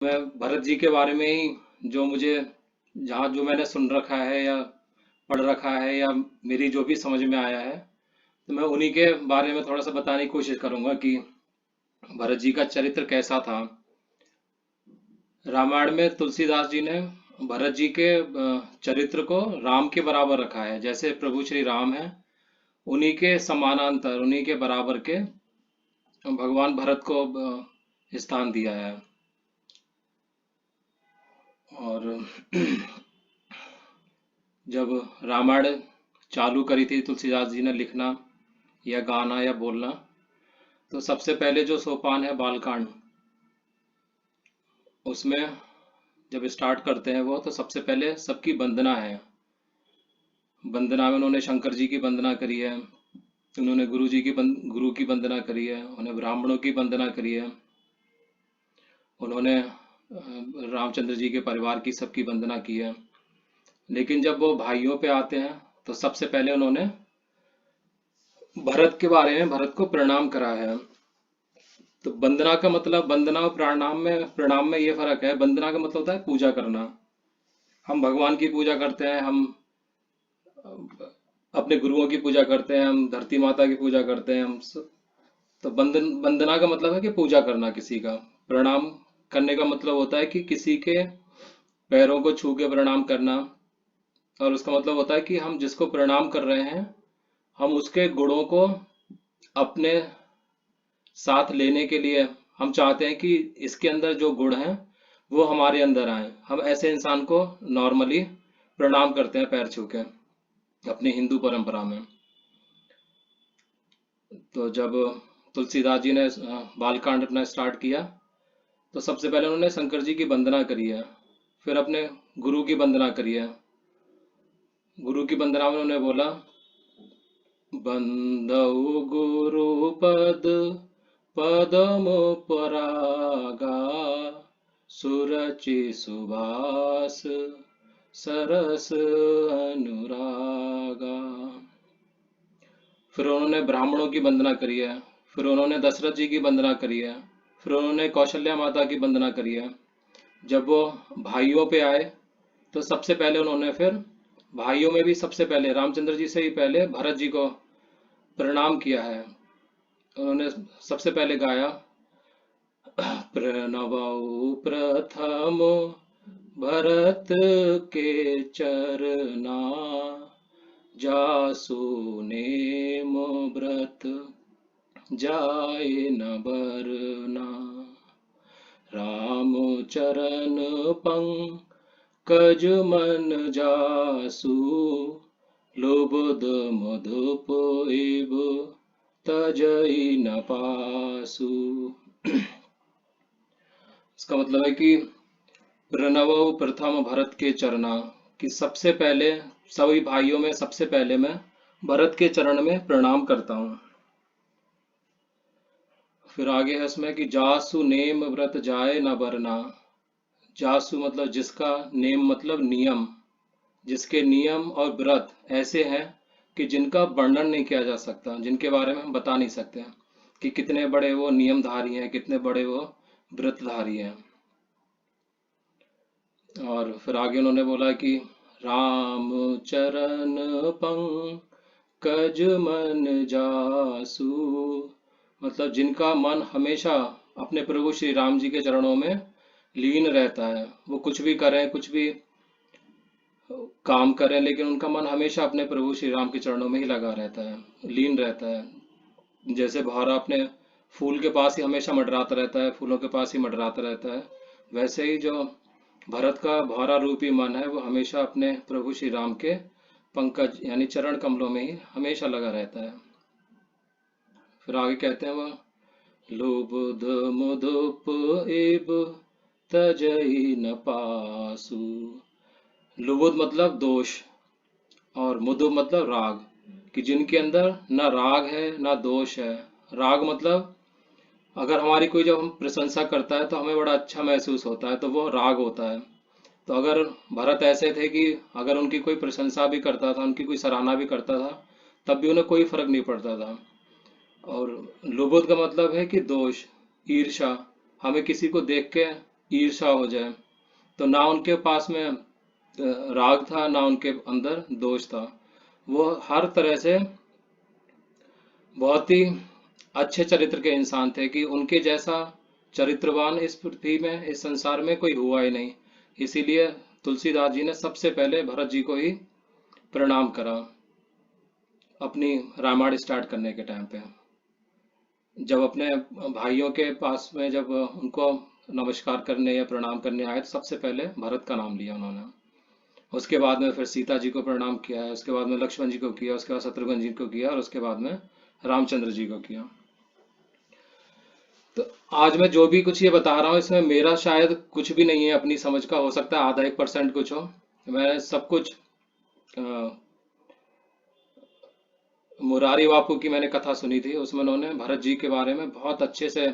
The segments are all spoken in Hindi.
मैं भरत जी के बारे में ही जो मुझे जहाँ जो मैंने सुन रखा है या पढ़ रखा है या मेरी जो भी समझ में आया है, तो मैं उन्हीं के बारे में थोड़ा सा बताने की कोशिश करूंगा कि भरत जी का चरित्र कैसा था। रामायण में तुलसीदास जी ने भरत जी के चरित्र को राम के बराबर रखा है। जैसे प्रभु श्री राम है, उन्हीं के समानांतर उन्हीं के बराबर के भगवान भरत को स्थान दिया है। और जब रामायण चालू करी थी तुलसीदास जी ने लिखना या गाना या बोलना, तो सबसे पहले जो सोपान है बालकांड, उसमें जब स्टार्ट करते हैं वो, तो सबसे पहले सबकी वंदना है। वंदना में उन्होंने शंकर जी की वंदना करी है, उन्होंने गुरु की वंदना करी है, उन्होंने ब्राह्मणों की वंदना करी है, उन्होंने रामचंद्र जी के परिवार की सबकी वंदना की है। लेकिन जब वो भाइयों पे आते हैं, तो सबसे पहले उन्होंने भरत के बारे में भरत को प्रणाम करा है। तो वंदना का मतलब, वंदना और प्रणाम में ये फर्क है। वंदना का मतलब होता है पूजा करना। हम भगवान की पूजा करते हैं, हम अपने गुरुओं की पूजा करते हैं, हम धरती माता की पूजा करते हैं, तो वंदना का मतलब है कि पूजा करना किसी का। प्रणाम करने का मतलब होता है कि किसी के पैरों को छू के प्रणाम करना। और उसका मतलब होता है कि हम जिसको प्रणाम कर रहे हैं, हम उसके गुणों को अपने साथ लेने के लिए हम चाहते हैं कि इसके अंदर जो गुण हैं वो हमारे अंदर आए। हम ऐसे इंसान को नॉर्मली प्रणाम करते हैं पैर छू के, अपनी हिंदू परंपरा में। तो जब तुलसीदास जी ने बालकांड अपना स्टार्ट किया, तो सबसे पहले उन्होंने शंकर जी की वंदना करी है, फिर अपने गुरु की वंदना करी है। गुरु की वंदना में उन्होंने बोला, बंदौ गुरु पद पदमो परागा, सुरचि सुभाष सरस अनुरागा। फिर उन्होंने ब्राह्मणों की वंदना करी है, फिर उन्होंने दशरथ जी की वंदना करी है, फिर उन्होंने कौशल्या माता की वंदना करी है। जब वो भाइयों पे आए, तो सबसे पहले उन्होंने फिर भाइयों में भी सबसे पहले रामचंद्र जी से ही पहले भरत जी को प्रणाम किया है। उन्होंने सबसे पहले गाया, प्रणवौ प्रथम भरत के चरना, जासु नेम व्रत जाय न बरना। राम चरण पंकज मन जासु, लुब्ध मधुप एव तजई न पासु। इसका मतलब है कि प्रणव प्रथम भरत के चरना, कि सबसे पहले सभी भाइयों में सबसे पहले मैं भरत के चरण में प्रणाम करता हूँ। फिर आगे है इसमें कि जासु नेम व्रत जाए न बरना। जासु मतलब जिसका, नेम मतलब नियम, जिसके नियम और व्रत ऐसे हैं कि जिनका वर्णन नहीं किया जा सकता, जिनके बारे में हम बता नहीं सकते कि कितने बड़े वो नियमधारी हैं, कितने बड़े वो व्रतधारी हैं। और फिर आगे उन्होंने बोला कि राम चरण पंकज मन जासु, मतलब जिनका मन हमेशा अपने प्रभु श्री राम जी के चरणों में लीन रहता है। वो कुछ भी करें, कुछ भी काम करें, लेकिन उनका मन हमेशा अपने प्रभु श्री राम के चरणों में ही लगा रहता है, लीन रहता है। जैसे भौरा अपने फूल के पास ही हमेशा मंडराता रहता है, फूलों के पास ही मंडराता रहता है, वैसे ही जो भरत का भौरा रूपी मन है, वो हमेशा अपने प्रभु श्री राम के पंकज यानी चरण कमलों में ही हमेशा लगा रहता है। फिर आगे कहते हैं वह, लुब्ध मुदुप एव तजई न पासु। लुबुद मतलब दोष, और मुदुप मतलब राग, कि जिनके अंदर न राग है न दोष है। राग मतलब अगर हमारी कोई जब हम प्रशंसा करता है तो हमें बड़ा अच्छा महसूस होता है, तो वो राग होता है। तो अगर भरत ऐसे थे कि अगर उनकी कोई प्रशंसा भी करता था, उनकी कोई सराहना भी करता था, तब भी उन्हें कोई फर्क नहीं पड़ता था। और लुबुद का मतलब है कि दोष, ईर्ष्या, हमें किसी को देख के ईर्ष्या हो जाए। तो ना उनके पास में राग था, ना उनके अंदर दोष था। वो हर तरह से बहुत ही अच्छे चरित्र के इंसान थे कि उनके जैसा चरित्रवान इस पृथ्वी में, इस संसार में कोई हुआ ही नहीं। इसीलिए तुलसीदास जी ने सबसे पहले भरत जी को ही प्रणाम करा अपनी रामायण स्टार्ट करने के टाइम पे। जब अपने भाइयों के पास में जब उनको नमस्कार करने या प्रणाम करने आए तो सबसे पहले भरत का नाम लिया उन्होंने। उसके बाद में फिर सीता जी को प्रणाम किया है, उसके बाद में लक्ष्मण जी को किया, उसके बाद शत्रुघ्न जी को किया और उसके बाद में रामचंद्र जी को किया। तो आज मैं जो भी कुछ ये बता रहा हूँ इसमें मेरा शायद कुछ भी नहीं है अपनी समझ का, हो सकता है आधा 1% कुछ हो। मैं सब कुछ अ, मुरारी बापू की मैंने कथा सुनी थी, उसमें उन्होंने भरत जी के बारे में बहुत अच्छे से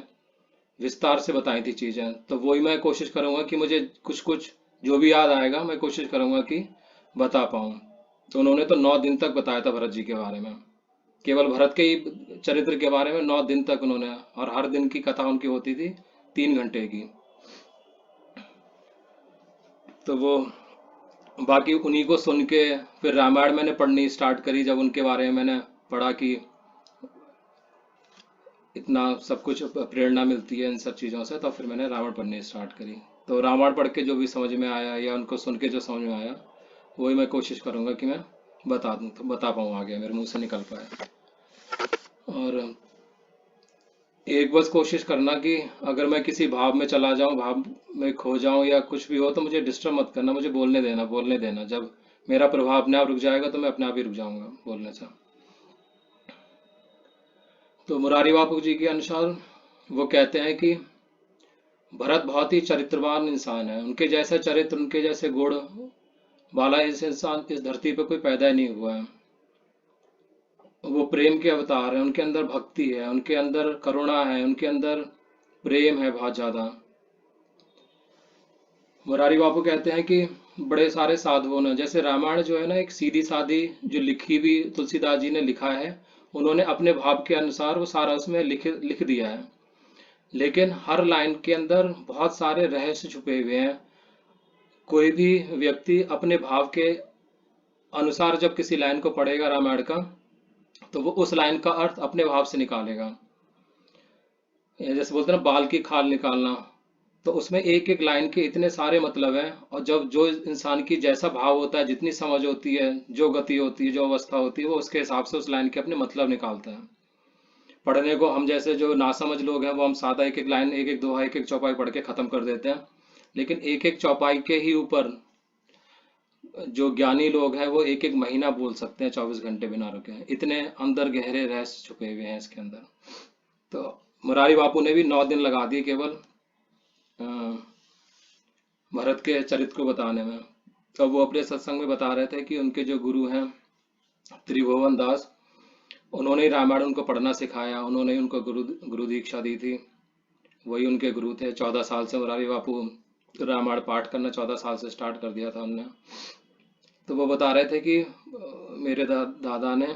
विस्तार से बताई थी चीजें। तो वही मैं कोशिश करूंगा कि मुझे कुछ कुछ जो भी याद आएगा मैं कोशिश करूंगा कि बता पाऊं। तो उन्होंने तो 9 दिन तक बताया था भरत जी के बारे में, केवल भरत के ही चरित्र के बारे में 9 दिन तक उन्होंने, और हर दिन की कथा उनकी होती थी 3 घंटे की। तो वो बाकी उन्हीं को सुन के फिर रामायण मैंने पढ़नी स्टार्ट करी। जब उनके बारे में मैंने पढ़ा कि इतना सब कुछ प्रेरणा मिलती है इन सब चीज़ों से, तो फिर मैंने रामायण पढ़नी स्टार्ट करी। तो रामायण पढ़ के जो भी समझ में आया या उनको सुन के जो समझ में आया वही मैं कोशिश करूंगा कि मैं बता दूं, तो बता पाऊँ, आगे मेरे मुंह से निकल पाए। और एक बस कोशिश करना कि अगर मैं किसी भाव में चला जाऊं, भाव में खो जाऊं या कुछ भी हो तो मुझे डिस्टर्ब मत करना, मुझे बोलने देना, बोलने देना। जब मेरा प्रभाव अपने आप रुक जाएगा तो मैं अपने आप ही रुक जाऊंगा बोलने से। तो मुरारी बापू जी के अनुसार वो कहते हैं कि भरत बहुत ही चरित्रवान इंसान है, उनके जैसा चरित्र, उनके जैसे गुण वाला इस इंसान इस धरती पे कोई पैदा ही नहीं हुआ है। वो प्रेम के अवतार है, उनके अंदर भक्ति है, उनके अंदर करुणा है, उनके अंदर प्रेम है बहुत ज्यादा। मुरारी बापू कहते हैं कि बड़े सारे साधुओं ने, जैसे रामायण जो है ना एक सीधी सादी जो लिखी भी तुलसीदास जी ने लिखा है, उन्होंने अपने भाव के अनुसार वो सारा उसमें लिख लिख दिया है। लेकिन हर लाइन के अंदर बहुत सारे रहस्य छुपे हुए हैं। कोई भी व्यक्ति अपने भाव के अनुसार जब किसी लाइन को पढ़ेगा रामायण का, तो वो उस लाइन का अर्थ अपने भाव से निकालेगा। ये जैसे बोलते हैं ना बाल की खाल निकालना, तो उसमें एक एक लाइन के इतने सारे मतलब हैं। और जब जो इंसान की जैसा भाव होता है, जितनी समझ होती है, जो गति होती है, जो अवस्था होती है, वो उसके हिसाब से उस लाइन के अपने मतलब निकालता है। पढ़ने को हम जैसे जो नासमझ लोग हैं वो हम सादा एक एक लाइन, एक एक दोहा, एक एक चौपाई पढ़ के खत्म कर देते हैं। लेकिन एक एक चौपाई के ही ऊपर जो ज्ञानी लोग हैं वो एक एक महीना बोल सकते हैं 24 घंटे बिना रुके। इतने अंदर गहरे रहस्य छुपे हुए हैं इसके अंदर। तो मुरारी बापू ने भी 9 दिन लगा दिए केवल अ, भरत के चरित्र को बताने में। तो वो अपने सत्संग में बता रहे थे कि उनके जो गुरु हैं त्रिभुवन दास, उन्होंने ही रामायण उनको पढ़ना सिखाया, उन्होंने ही उनको गुरु गुरु दीक्षा दी थी। वही उनके गुरु थे। 14 साल से मुरारी बापू रामायण पाठ करना 14 साल से स्टार्ट कर दिया था उनने। तो वो बता रहे थे कि मेरे दादा ने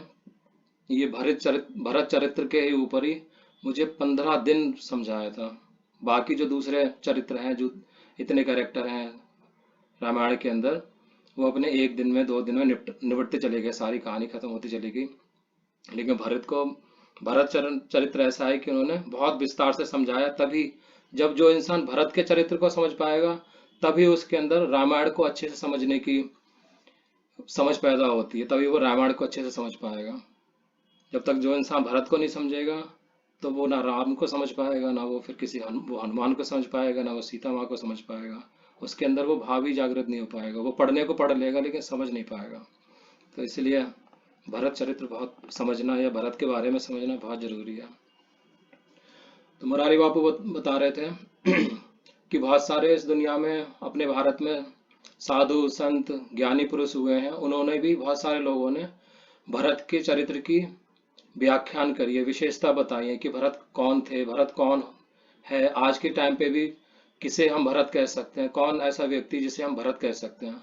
ये भरत चरित्र के ही ऊपर ही मुझे 15 दिन समझाया था। बाकी जो दूसरे चरित्र हैं, जो इतने कैरेक्टर हैं रामायण के अंदर, वो अपने 1 दिन में 2 दिन में निपटते चले गए, सारी कहानी खत्म होती चली गई। लेकिन भरत चरित्र ऐसा है कि उन्होंने बहुत विस्तार से समझाया। तभी जब जो इंसान भरत के चरित्र को समझ पाएगा, तभी उसके अंदर रामायण को अच्छे से समझने की समझ पैदा होती है, तभी वो रामायण को अच्छे से समझ पाएगा। जब तक जो इंसान भरत को नहीं समझेगा, तो वो ना राम को समझ पाएगा, ना वो फिर वो हनुमान को समझ पाएगा, ना वो सीता माँ को समझ पाएगा। उसके अंदर वो भाव ही जागृत नहीं हो पाएगा। वो पढ़ने को पढ़ लेगा लेकिन समझ नहीं पाएगा। तो इसलिए भरत चरित्र बहुत समझना या भरत के बारे में समझना बहुत जरूरी है। तो मुरारी बापू बता रहे थे कि बहुत सारे इस दुनिया में, अपने भारत में साधु संत ज्ञानी पुरुष हुए हैं। उन्होंने भी, बहुत सारे लोगों ने भरत के चरित्र की व्याख्यान करी है, विशेषता बताई है कि भरत कौन थे, भरत कौन है आज के टाइम पे भी, किसे हम भरत कह सकते हैं, कौन ऐसा व्यक्ति जिसे हम भरत कह सकते हैं।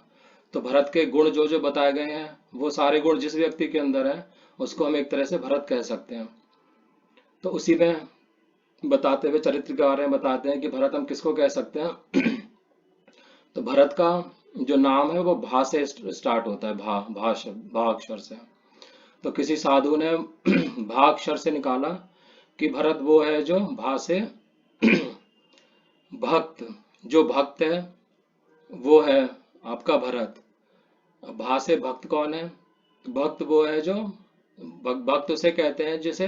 तो भरत के गुण जो जो बताए गए हैं, वो सारे गुण जिस व्यक्ति के अंदर है उसको हम एक तरह से भरत कह सकते हैं। तो उसी में बताते हुए चरित्र के बारे में बताते हैं कि भरत हम किसको कह सकते हैं। तो भरत का जो नाम है वो भा से स्टार्ट होता है, भा शब्द, भा अक्षर से। तो किसी साधु ने भा अक्षर से निकाला कि भरत वो है जो भा से भक्त, जो भक्त है वो है आपका भरत। अब भा से भक्त कौन है? भक्त वो है जो भक्त उसे कहते हैं जिसे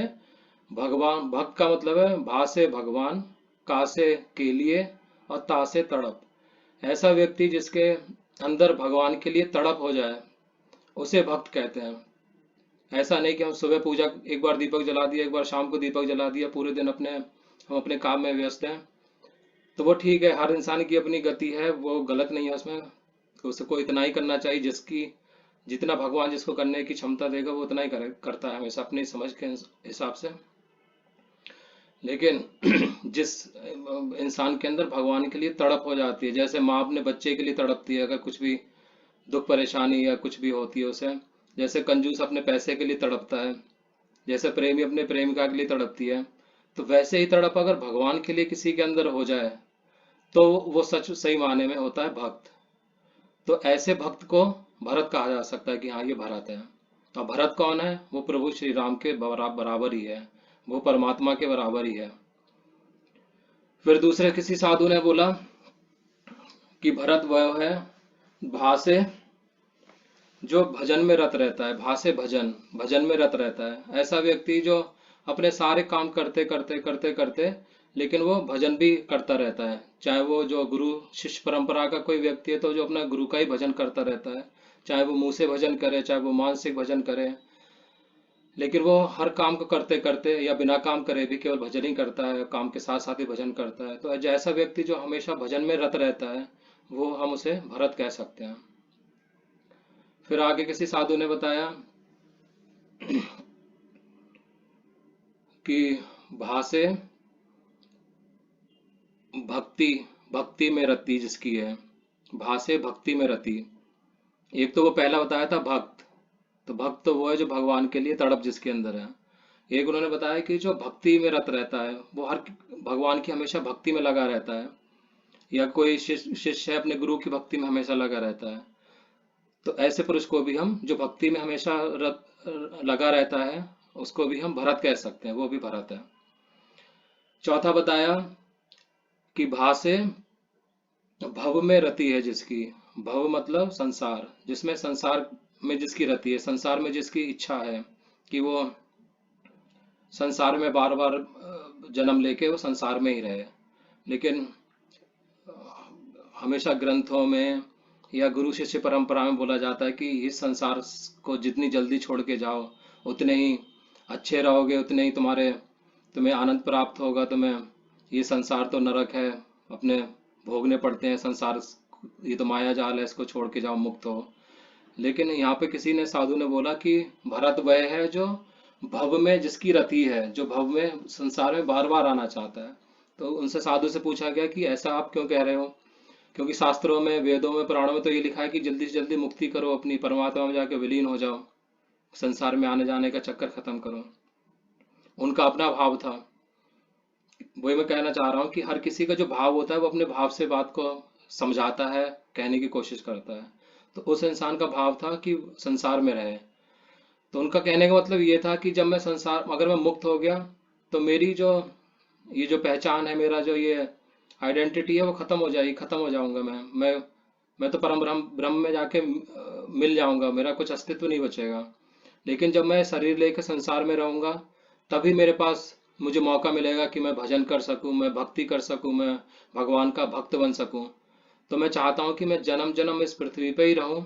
भगवान, भक्त का मतलब है भा से भगवान, का से के लिए और ता से तड़प। ऐसा व्यक्ति जिसके अंदर भगवान के लिए तड़प हो जाए उसे भक्त कहते हैं। ऐसा नहीं कि हम सुबह पूजा एक बार दीपक जला दिया, एक बार शाम को दीपक जला दिया, पूरे दिन हम अपने काम में व्यस्त हैं। तो वो ठीक है, हर इंसान की अपनी गति है, वो गलत नहीं है उसमें। तो उसको इतना ही करना चाहिए जिसकी, जितना भगवान जिसको करने की क्षमता देगा वो उतना ही करता है हमेशा अपनी समझ के हिसाब से। लेकिन जिस इंसान के अंदर भगवान के लिए तड़प हो जाती है, जैसे माँ अपने बच्चे के लिए तड़पती है अगर कुछ भी दुख परेशानी या कुछ भी होती है उसे, जैसे कंजूस अपने पैसे के लिए तड़पता है, जैसे प्रेमी अपने प्रेमिका के लिए तड़पती है, तो वैसे ही तड़प अगर भगवान के लिए किसी के अंदर हो जाए तो वो सच सही मायने में होता है भक्त। तो ऐसे भक्त को भरत कहा जा सकता है कि हाँ ये भरत है। और भरत कौन है? वो प्रभु श्री राम के बराबर ही है, वो परमात्मा के बराबर ही है। फिर दूसरे किसी साधु ने बोला कि भरत वह है भा से जो भजन में रत रहता है, भा से भजन, भजन में रत रहता है। ऐसा व्यक्ति जो अपने सारे काम करते करते करते करते लेकिन वो भजन भी करता रहता है। चाहे वो जो गुरु शिष्य परंपरा का कोई व्यक्ति है तो जो अपना गुरु का ही भजन करता रहता है, चाहे वो मुंह से भजन करे चाहे वो मानसिक भजन करे, लेकिन वो हर काम को करते करते या बिना काम करे भी केवल भजन ही करता है, काम के साथ साथ ही भजन करता है। तो जैसा व्यक्ति जो हमेशा भजन में रत रहता है वो हम उसे भरत कह सकते हैं। फिर आगे किसी साधु ने बताया कि भा से भक्ति, भक्ति में रति जिसकी है, भा से भक्ति में रति। एक तो वो पहला बताया था भक्त, तो भक्त तो वो है जो भगवान के लिए तड़प जिसके अंदर है। एक उन्होंने बताया कि जो भक्ति में रत रहता है वो हर भगवान की हमेशा भक्ति में लगा रहता है, या कोई शिष्य है अपने गुरु की भक्ति में हमेशा लगा रहता है। तो ऐसे पुरुष को भी हम, जो भक्ति में हमेशा लगा रहता है, उसको भी हम भरत कह सकते हैं, वो भी भरत है। चौथा बताया कि भा से भव में रति है जिसकी, भव मतलब संसार, जिसमें संसार में जिसकी रति है, संसार में जिसकी इच्छा है कि वो संसार में बार बार जन्म लेके वो संसार में ही रहे। लेकिन हमेशा ग्रंथों में या गुरु शिष्य परंपरा में बोला जाता है कि इस संसार को जितनी जल्दी छोड़ के जाओ उतने ही अच्छे रहोगे, उतने ही तुम्हें आनंद प्राप्त होगा। तुम्हें ये संसार तो नरक है, अपने भोगने पड़ते हैं संसार, ये तो माया जाल है, इसको छोड़ के जाओ, मुक्त हो। लेकिन यहाँ पे किसी ने, साधु ने बोला कि भरत वह है जो भव में जिसकी रति है, जो भव में संसार में बार बार आना चाहता है। तो उनसे, साधु से पूछा गया कि ऐसा आप क्यों कह रहे हो? क्योंकि शास्त्रों में, वेदों में, पुराणों में तो ये लिखा है कि जल्दी से जल्दी मुक्ति करो, अपनी परमात्मा में जाके विलीन हो जाओ, संसार में आने जाने का चक्कर खत्म करो। उनका अपना भाव था। वही मैं कहना चाह रहा हूँ कि हर किसी का जो भाव होता है वो अपने भाव से बात को समझाता है, कहने की कोशिश करता है। तो उस इंसान का भाव था कि संसार में रहे। तो उनका कहने का मतलब ये था कि जब मैं संसार, अगर मैं मुक्त हो गया तो मेरी जो ये जो पहचान है, मेरा जो ये आइडेंटिटी है वो खत्म हो जाएगी, खत्म हो जाऊंगा मैं तो परम ब्रह्म ब्रह्म में जाके मिल जाऊंगा, मेरा कुछ अस्तित्व नहीं बचेगा। लेकिन जब मैं शरीर लेकर संसार में रहूंगा तभी मेरे पास मुझे मौका मिलेगा कि मैं भजन कर सकूं, मैं भक्ति कर सकूं, मैं भगवान का भक्त बन सकूं। तो मैं चाहता हूं कि मैं जन्म जन्म इस पृथ्वी पे ही रहूं,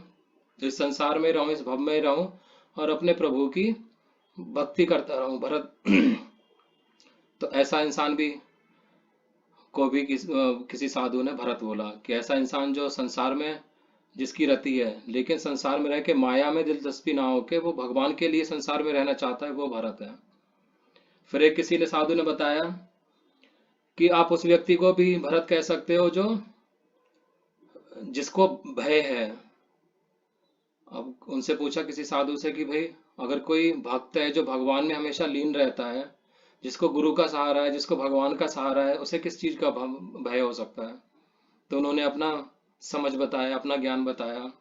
इस संसार में रहूं, इस भव में ही रहूं, और अपने प्रभु की भक्ति करता रहूं भरत। तो ऐसा इंसान भी को भी किसी साधु ने भरत बोला कि ऐसा इंसान जो संसार में जिसकी रति है लेकिन संसार में रह के माया में दिलचस्पी ना होके वो भगवान के लिए संसार में रहना चाहता है, वो भरत है। फिर एक किसी ने, साधु ने बताया कि आप उस व्यक्ति को भी भरत कह सकते हो जो जिसको भय है। अब उनसे पूछा किसी साधु से कि भाई अगर कोई भक्त है जो भगवान में हमेशा लीन रहता है जिसको गुरु का सहारा है, जिसको भगवान का सहारा है, उसे किस चीज का भय हो सकता है। तो उन्होंने अपना समझ बताया, अपना ज्ञान बताया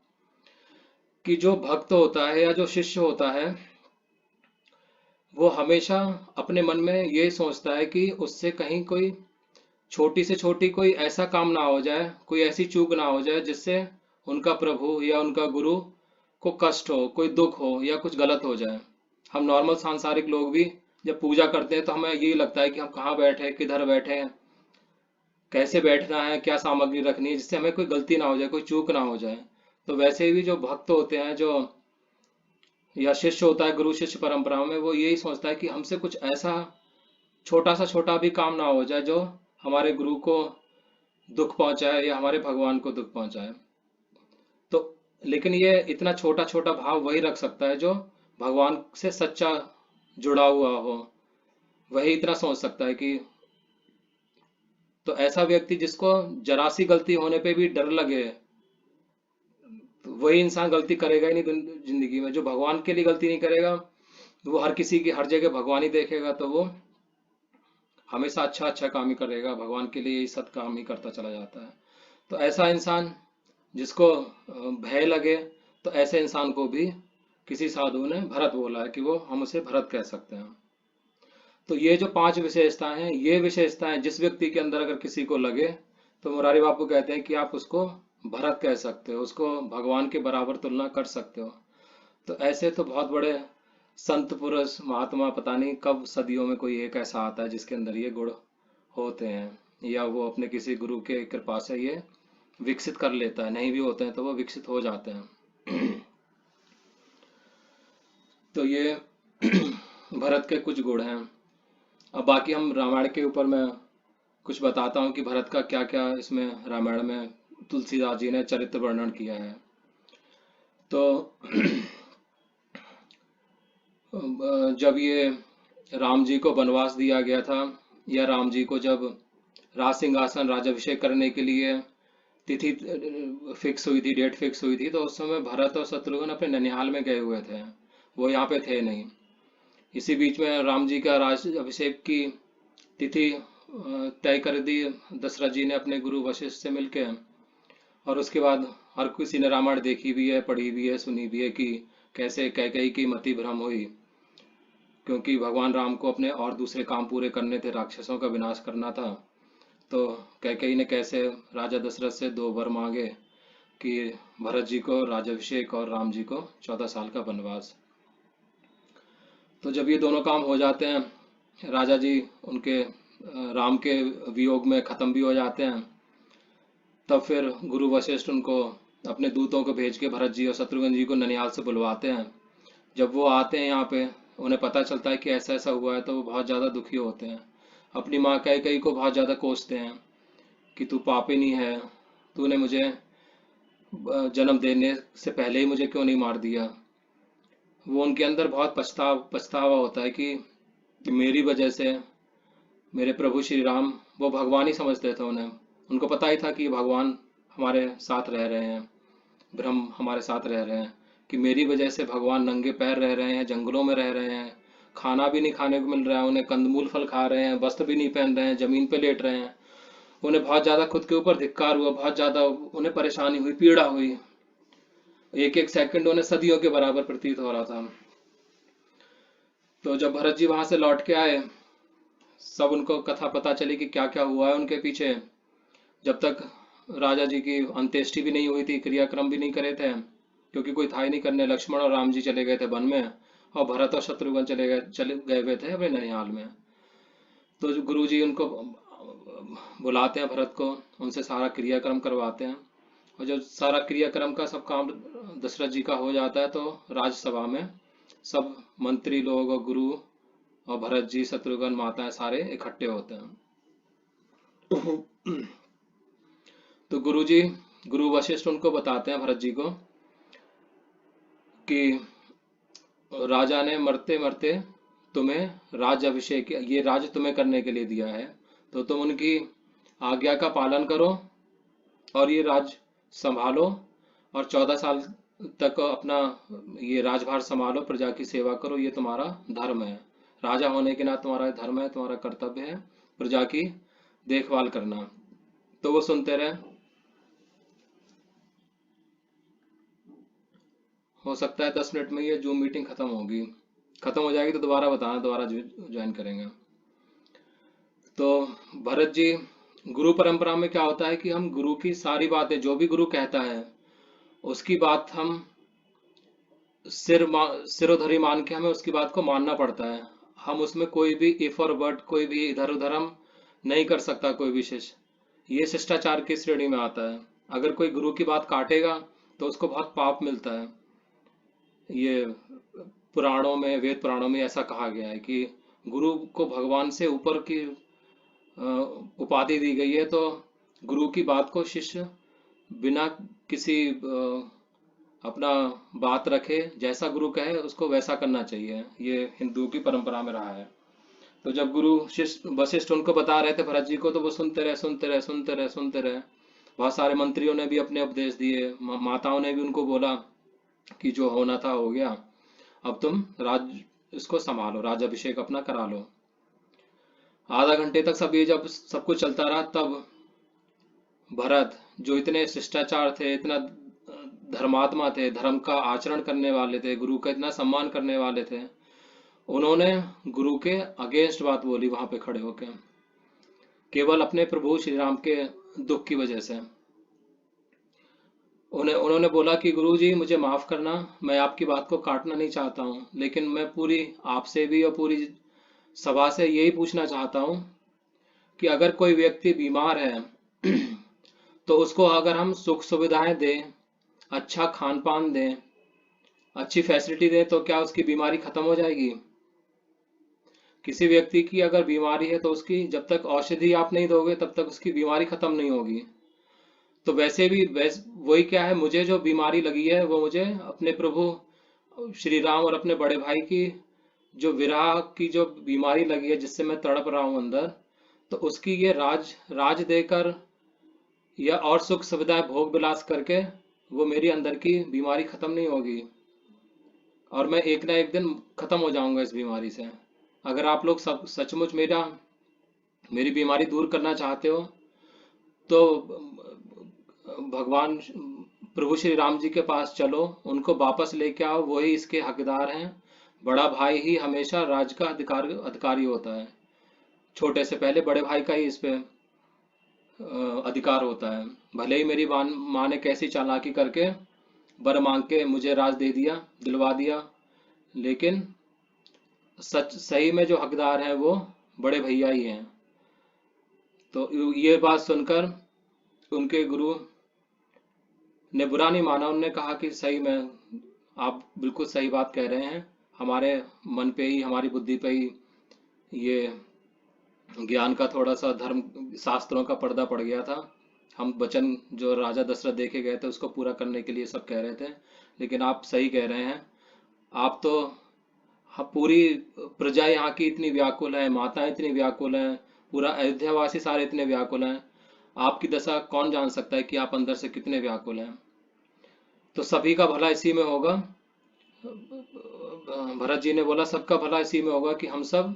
कि जो भक्त होता है या जो शिष्य होता है, वो हमेशा अपने मन में ये सोचता है कि उससे कहीं कोई छोटी से छोटी कोई ऐसा काम ना हो जाए, कोई ऐसी चूक ना हो जाए जिससे उनका प्रभु या उनका गुरु को कष्ट हो, कोई दुख हो या कुछ गलत हो जाए। हम नॉर्मल सांसारिक लोग भी जब पूजा करते हैं तो हमें यही लगता है कि हम कहाँ बैठे, किधर बैठे हैं, कैसे बैठना है, क्या सामग्री रखनी है, जिससे हमें कोई गलती ना हो जाए, कोई चूक ना हो जाए। तो वैसे भी जो भक्त होते हैं, जो या शिष्य होता है गुरु शिष्य परंपरा में, वो यही सोचता है कि हमसे कुछ ऐसा छोटा भी काम ना हो जाए जो हमारे गुरु को दुख पहुंचाए या हमारे भगवान को दुख पहुंचाए। तो लेकिन ये इतना छोटा छोटा भाव वही रख सकता है जो भगवान से सच्चा जुड़ा हुआ हो, वही इतना सोच सकता है कि, तो ऐसा व्यक्ति जिसको जरा सी गलती होने पे भी डर लगे, तो वही इंसान गलती करेगा ही नहीं जिंदगी में। जो भगवान के लिए गलती नहीं करेगा, वो हर किसी की हर जगह भगवान ही देखेगा, तो वो हमेशा अच्छा अच्छा काम ही करेगा, भगवान के लिए ही सत काम ही करता चला जाता है। तो ऐसा इंसान जिसको भय लगे, तो ऐसे इंसान को भी किसी साधु ने भरत बोला है कि वो, हम उसे भरत कह सकते हैं। तो ये जो 5 विशेषताएं हैं, ये विशेषताएं जिस व्यक्ति के अंदर अगर किसी को लगे, तो मुरारी बापू कहते हैं कि आप उसको भरत कह सकते हो, उसको भगवान के बराबर तुलना कर सकते हो। तो ऐसे तो बहुत बड़े संत पुरुष महात्मा, पता नहीं कब सदियों में कोई एक ऐसा आता है जिसके अंदर ये गुण होते हैं, या वो अपने किसी गुरु के कृपा से ये विकसित कर लेता है। नहीं भी होते हैं तो वो विकसित हो जाते हैं। तो ये भरत के कुछ गुण हैं। अब बाकी हम रामायण के ऊपर मैं कुछ बताता हूँ कि भरत का क्या क्या इसमें रामायण में तुलसीदास जी ने चरित्र वर्णन किया है। तो जब ये राम जी को वनवास दिया गया था, या राम जी को जब राज सिंहासन राजाभिषेक करने के लिए तिथि फिक्स हुई थी, डेट फिक्स हुई थी, तो उस समय भरत और शत्रुघ्न अपने ननिहाल में गए हुए थे, वो यहाँ पे थे नहीं। इसी बीच में राम जी का राज अभिषेक की तिथि तय कर दी दशरथ जी ने अपने गुरु वशिष्ठ से मिलके। और उसके बाद हर किसी ने रामायण देखी भी है, पढ़ी भी है, सुनी भी है कि कैसे कैकेयी की मति भ्रम हुई, क्योंकि भगवान राम को अपने और दूसरे काम पूरे करने थे, राक्षसों का विनाश करना था। तो कैकेयी ने कैसे राजा दशरथ से 2 वर मांगे कि भरत जी को राज्याभिषेक और राम जी को 14 साल का वनवास। तो जब ये दोनों काम हो जाते हैं, राजा जी उनके राम के वियोग में खत्म भी हो जाते हैं, तब फिर गुरु वशिष्ठ उनको अपने दूतों को भेज के भरत जी और शत्रुघ्न जी को ननिहाल से बुलवाते हैं। जब वो आते हैं यहाँ पे, उन्हें पता चलता है कि ऐसा ऐसा हुआ है, तो वो बहुत ज़्यादा दुखी होते हैं। अपनी माँ कैकेयी को बहुत ज़्यादा कोसते हैं कि तू पापिनी है, तूने मुझे जन्म देने से पहले ही मुझे क्यों नहीं मार दिया। वो उनके अंदर बहुत पछतावा होता है कि मेरी वजह से मेरे प्रभु श्री राम, वो भगवान ही समझते थे उन्हें, उनको पता ही था कि भगवान हमारे साथ रह रहे हैं, ब्रह्म हमारे साथ रह रहे हैं, कि मेरी वजह से भगवान नंगे पैर रह रहे हैं, जंगलों में रह रहे हैं, खाना भी नहीं खाने को मिल रहा है उन्हें, कंदमूल फल खा रहे हैं, वस्त्र भी नहीं पहन रहे हैं, जमीन पे लेट रहे हैं। उन्हें बहुत ज़्यादा खुद के ऊपर धिक्कार हुआ, बहुत ज़्यादा उन्हें परेशानी हुई, पीड़ा हुई। एक एक सेकंड उन्हें सदियों के बराबर प्रतीत हो रहा था। तो जब भरत जी वहां से लौट के आए, सब उनको कथा पता चली कि क्या क्या हुआ है उनके पीछे। जब तक राजा जी की अंत्येष्टि भी नहीं हुई थी, क्रियाक्रम भी नहीं करे थे, क्योंकि कोई था ही नहीं करने। लक्ष्मण और राम जी चले गए थे वन में, और भरत और शत्रुघ्न चले गए हुए थे अपने ननिहाल में। तो जो गुरु जी उनको बुलाते हैं भरत को, उनसे सारा क्रियाक्रम करवाते हैं। और जब सारा क्रियाक्रम का सब काम दशरथ जी का हो जाता है, तो राजसभा में सब मंत्री लोग और गुरु और भरत जी, शत्रुघ्न, माताएं सारे इकट्ठे होते हैं। तो गुरु वशिष्ठ उनको बताते हैं भरत जी को कि राजा ने मरते मरते तुम्हें राज अभिषेक, ये राज तुम्हें करने के लिए दिया है, तो तुम उनकी आज्ञा का पालन करो और ये राज संभालो, और 14 साल तक अपना ये राजभार संभालो, प्रजा की सेवा करो, ये तुम्हारा धर्म है। राजा होने के नाते तुम्हारा धर्म है, तुम्हारा कर्तव्य है प्रजा की देखभाल करना। तो वो सुनते रहे। हो सकता है 10 मिनट में ये जूम मीटिंग खत्म होगी, खत्म हो जाएगी तो दोबारा बताना, दोबारा ज्वाइन करेंगे। तो भरत जी, गुरु परंपरा में क्या होता है कि हम गुरु की सारी बातें, जो भी गुरु कहता है उसकी बात हम सिरोधरी मान के हमें उसकी बात को मानना पड़ता है। हम उसमें कोई भी इफ और बट, कोई भी इधर उधर हम नहीं कर सकता कोई भी शिष्य। ये शिष्टाचार की श्रेणी में आता है। अगर कोई गुरु की बात काटेगा तो उसको बहुत पाप मिलता है। ये पुराणों में, वेद पुराणों में ऐसा कहा गया है कि गुरु को भगवान से ऊपर की उपाधि दी गई है, तो गुरु की बात को शिष्य बिना किसी अपना बात रखे, जैसा गुरु कहे उसको वैसा करना चाहिए। ये हिंदू की परंपरा में रहा है। तो जब गुरु शिष्य वशिष्ठ उनको बता रहे थे भरत जी को, तो वो सुनते रहे, सुनते रहे, सुनते रहे, सुनते रहे। बहुत सारे मंत्रियों ने भी अपने उपदेश दिए, माताओं ने भी उनको बोला कि जो होना था हो गया, अब तुम इसको संभालो, राज्याभिषेक अपना करा लो। आधा घंटे तक सब ये जब सब कुछ चलता रहा, तब भरत, जो इतने शिष्टाचार थे, इतना धर्मात्मा थे, धर्म का आचरण करने वाले थे, गुरु का इतना सम्मान करने वाले थे, उन्होंने गुरु के अगेंस्ट बात बोली वहां पे खड़े होकर, केवल अपने प्रभु श्री राम के दुख की वजह से। उन्होंने बोला कि गुरु जी मुझे माफ करना, मैं आपकी बात को काटना नहीं चाहता हूँ, लेकिन मैं पूरी आपसे भी और पूरी सभा से यही पूछना चाहता हूँ कि अगर कोई व्यक्ति बीमार है तो उसको अगर हम सुख सुविधाएं दें, अच्छा खान पान दें, अच्छी फैसिलिटी दें, तो क्या उसकी बीमारी खत्म हो जाएगी? किसी व्यक्ति की अगर बीमारी है तो उसकी जब तक औषधि आप नहीं दोगे तब तक उसकी बीमारी खत्म नहीं होगी। तो वैसे भी वही क्या है, मुझे जो बीमारी लगी है वो मुझे अपने प्रभु श्री राम और अपने बड़े भाई की जो विरह की जो बीमारी लगी है, जिससे मैं तड़प रहा हूं अंदर, तो उसकी ये राज देकर या और सुख सुविधाएं भोग विलास करके वो मेरी अंदर की बीमारी खत्म नहीं होगी, और मैं एक ना एक दिन खत्म हो जाऊंगा इस बीमारी से। अगर आप लोग सब सचमुच मेरी बीमारी दूर करना चाहते हो तो भगवान प्रभु श्री राम जी के पास चलो, उनको वापस लेके आओ, वही इसके हकदार हैं। बड़ा भाई ही हमेशा राज का अधिकारी होता है, छोटे से पहले बड़े भाई का ही इस पे अधिकार होता है। भले ही मेरी माँ ने कैसी चालाकी करके वर मांग के मुझे राज दे दिया, दिलवा दिया, लेकिन सही में जो हकदार हैं वो बड़े भैया ही हैं। तो ये बात सुनकर उनके गुरु ने बुरा नहीं माना, उन्होंने कहा कि सही में आप बिल्कुल सही बात कह रहे हैं, हमारे मन पे ही, हमारी बुद्धि पे ही ये ज्ञान का थोड़ा सा, धर्म शास्त्रों का पर्दा पड़ गया था। हम वचन जो राजा दशरथ देखे गए थे उसको पूरा करने के लिए सब कह रहे थे, लेकिन आप सही कह रहे हैं। आप तो पूरी प्रजा यहाँ की इतनी व्याकुल है, माताएं इतनी व्याकुल हैं, पूरा अयोध्यावासी सारे इतने व्याकुल हैं, आपकी दशा कौन जान सकता है कि आप अंदर से कितने व्याकुल हैं। तो सभी का भला इसी में होगा। भरत जी ने बोला सबका भला इसी में होगा कि हम सब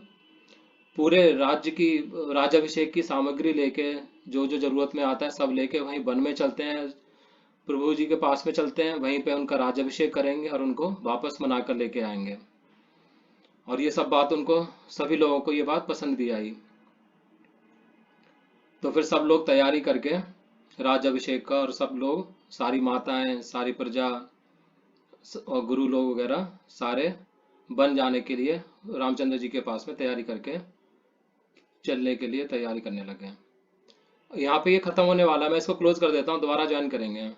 पूरे राज्य की राजाभिषेक की सामग्री लेके, जो जो जरूरत में आता है सब लेके वहीं वन में चलते हैं, प्रभु जी के पास में चलते हैं, वहीं पे उनका राज्याभिषेक करेंगे और उनको वापस मना कर लेके आएंगे। और ये सब बात उनको, सभी लोगों को ये बात पसंद भी आई। तो फिर सब लोग तैयारी करके राज्याभिषेक का, और सब लोग, सारी माताएं, सारी प्रजा और गुरु लोग वगैरह सारे बन जाने के लिए रामचंद्र जी के पास में तैयारी करके चलने के लिए तैयारी करने लगे। यहाँ पे ये खत्म होने वाला है, मैं इसको क्लोज कर देता हूँ, दोबारा ज्वाइन करेंगे।